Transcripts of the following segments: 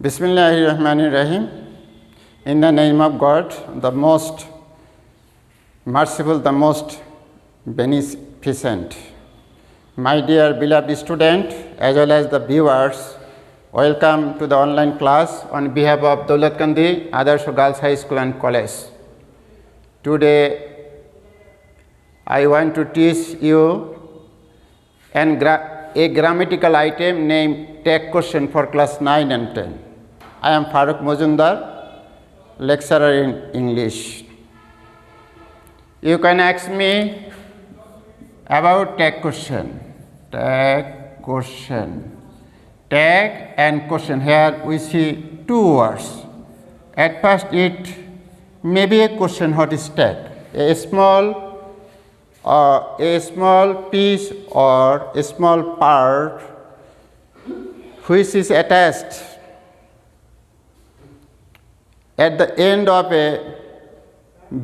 Bismillahirrahmanirrahim. In the name of God, the most merciful, the most beneficent. My dear beloved student, as well as the viewers, welcome to the online class on behalf of Daulat Kandi Adarsh Girls High School and College. Today, I want to teach you a grammatical item named tag question for class 9 and 10. I am Farooq Mojumdar, lecturer in English. You can ask me about tag question. Tag question. Tag and question. Here we see two words. At first it may be a question, what is tag? A small piece or a small part which is attached at the end of a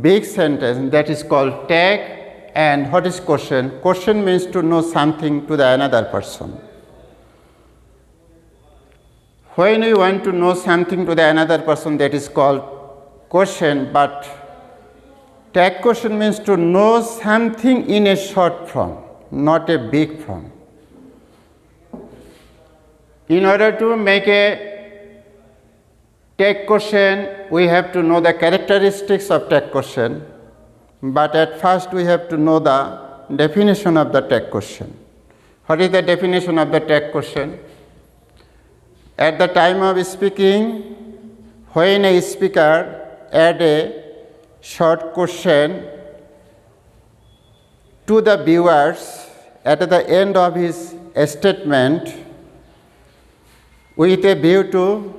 big sentence, that is called tag. And what is question? Question means to know something to the another person. When we want to know something to the another person, that is called question, but tag question means to know something in a short form, not a big form. In order to make a tag question, we have to know the characteristics of tag question, but at first we have to know the definition of the tag question. What is the definition of the tag question? At the time of speaking, when a speaker adds a short question to the viewers at the end of his statement with a view to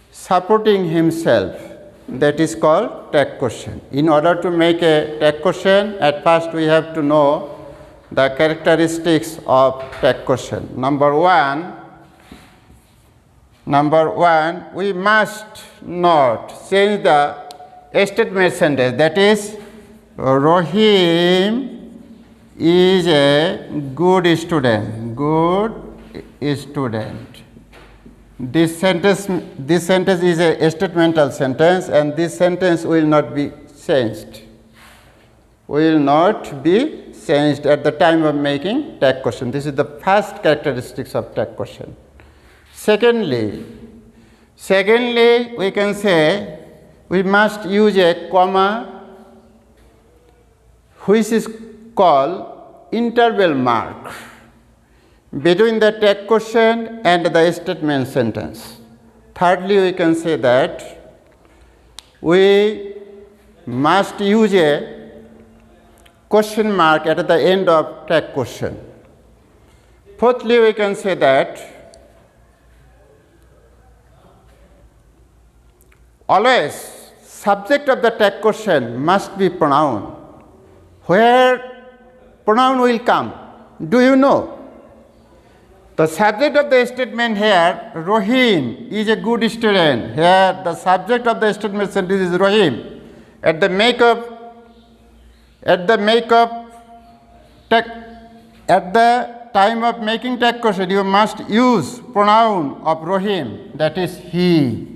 supporting himself, that is called tag question. In order to make a tag question, at first we have to know the characteristics of tag question. Number one, we must not change the statement sentence, that is, Rohim is a good student. Good student. This sentence is a statemental sentence, and this sentence will not be changed. Will not be changed at the time of making tag question. This is the first characteristics of tag question. Secondly, we can say we must use a comma which is called interval mark between the tag question and the statement sentence. Thirdly, we can say that we must use a question mark at the end of tag question. Fourthly, we can say that always subject of the tag question must be pronoun. Where pronoun will come? Do you know? The subject of the statement here, Rohim is a good student. Here the subject of the statement sentence is Rohim. At the time of making tag question, you must use pronoun of Rohim, that is he.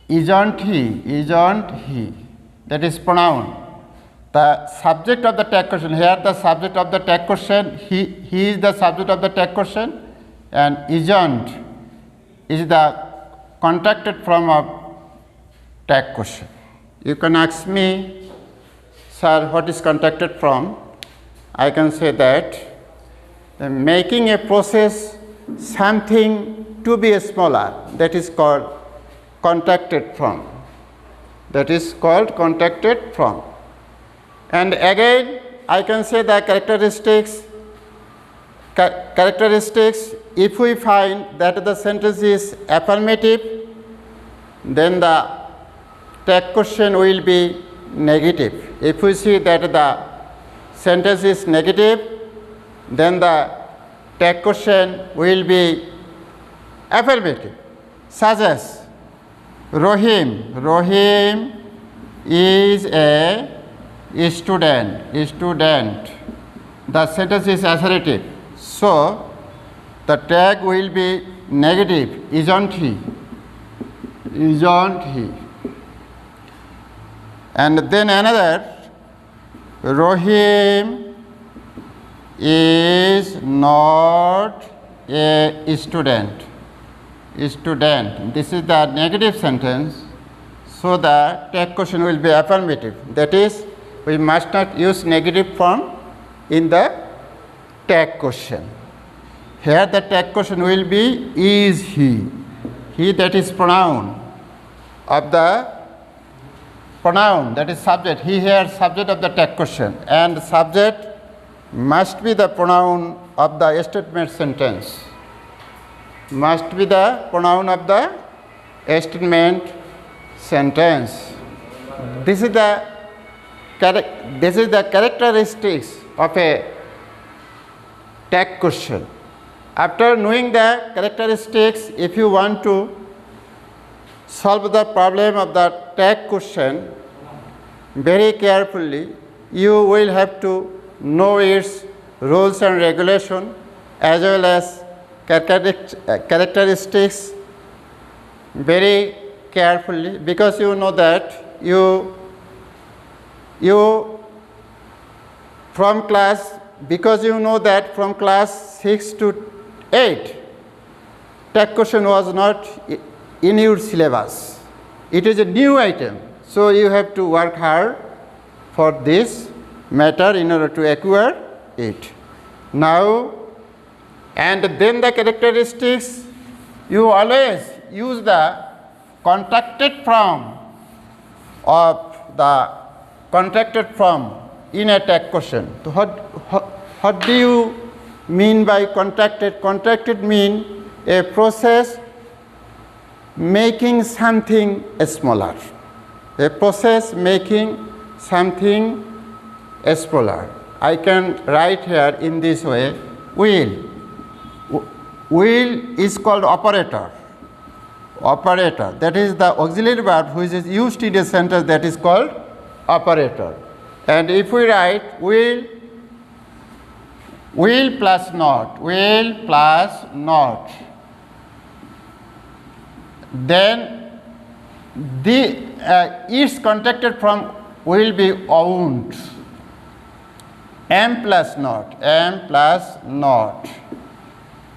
Isn't he? That is pronoun. The subject of the tag question, here the subject of the tag question, he is the subject of the tag question, and isn't is the contracted form of tag question. You can ask me, sir, what is contracted form? I can say that making a process something to be smaller, that is called contracted form. That is called contracted form. And again, I can say the characteristics, if we find that the sentence is affirmative, then the tag question will be negative. If we see that the sentence is negative, then the tag question will be affirmative, such as Rohim is a student. The sentence is assertive. So the tag will be negative, isn't he? Isn't he? And then another, Rohim is not a student. Student. This is the negative sentence. So the tag question will be affirmative. That is, we must not use negative form in the tag question. Here the tag question will be is he. He, that is pronoun of the pronoun, that is subject. He here subject of the tag question, and subject must be the pronoun of the statement sentence. Must be the pronoun of the statement sentence. This is the characteristics of a tag question. After knowing the characteristics, if you want to solve the problem of the tag question very carefully, you will have to know its rules and regulation as well as characteristics very carefully, because you know that you from class, because you know that from class 6 to 8 tag question was not in your syllabus. It is a new item, so you have to work hard for this matter in order to acquire it. Now, and then the characteristics, you always use the contracted form of the contracted form in a tag question. So what do you mean by contracted? Contracted mean a process making something smaller. A process making something smaller. I can write here in this way, will. Will is called operator. Operator, that is the auxiliary verb which is used in a sentence, that is called operator. And if we write will plus not, then its contracted form will be won't. M plus not.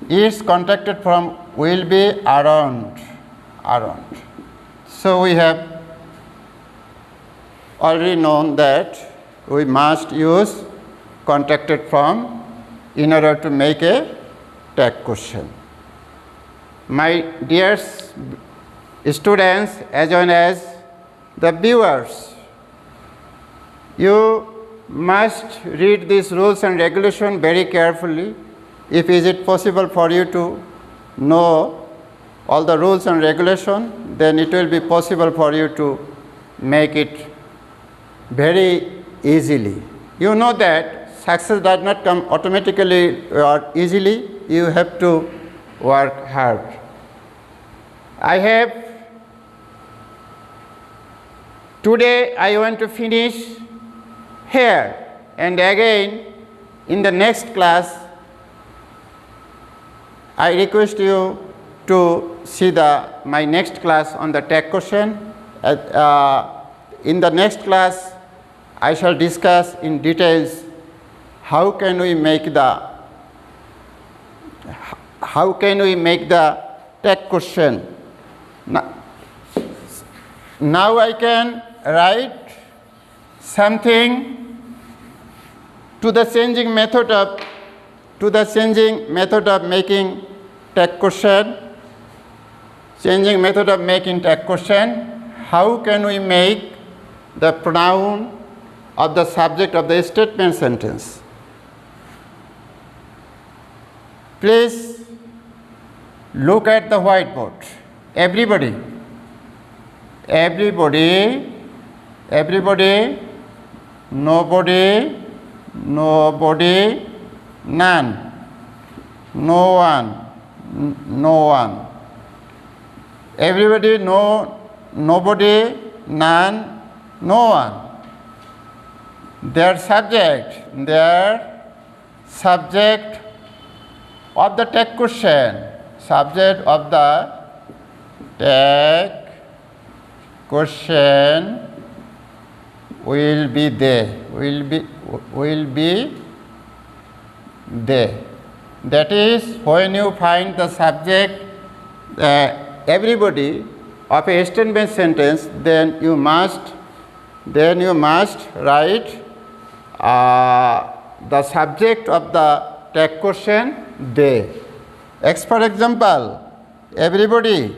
Its contracted form will be aren't. So we have already known that we must use contracted form in order to make a tag question. My dear students as well as the viewers, you must read these rules and regulations very carefully. If is it possible for you to know all the rules and regulations, then it will be possible for you to make it very easily. You know that success does not come automatically or easily. You have to work hard. Today I want to finish here, and again in the next class I request you to see my next class on the tag question. In the next class I shall discuss in details how can we make the tag question. Now I can write something to the changing method of making tag question. Changing method of making tag question. How can we make the pronoun of the subject of the statement sentence? Please look at the whiteboard. Everybody, nobody, none, no one. Everybody, no, nobody, none, no one. Their subject of the tag question. Subject of the tag question will be they. Will be they. That is, when you find the subject, everybody of a statement sentence, then you must write the subject of the tag question they. For example, everybody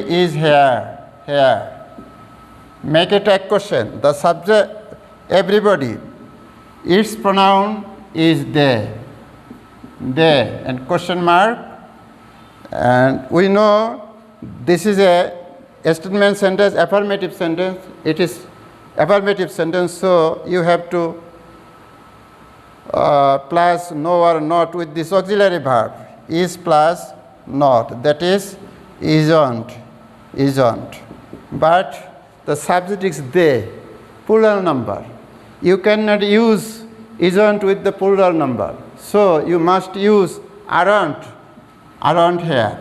is here. Make a tag question. The subject everybody. Its pronoun is they, and question mark. And we know this is a statement sentence, affirmative sentence. It is affirmative sentence, so you have to plus no or not with this auxiliary verb. Is plus not. That is isn't. But the subject is they, plural number. You cannot use isn't with the plural number. So you must use aren't here.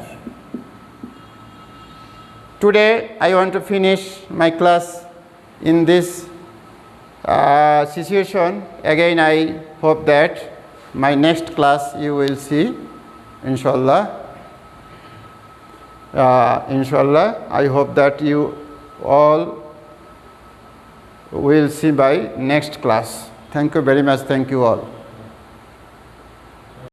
Today I want to finish my class in this situation. Again, I hope that my next class you will see, inshallah. I hope that you all will see by next class. Thank you very much. Thank you all.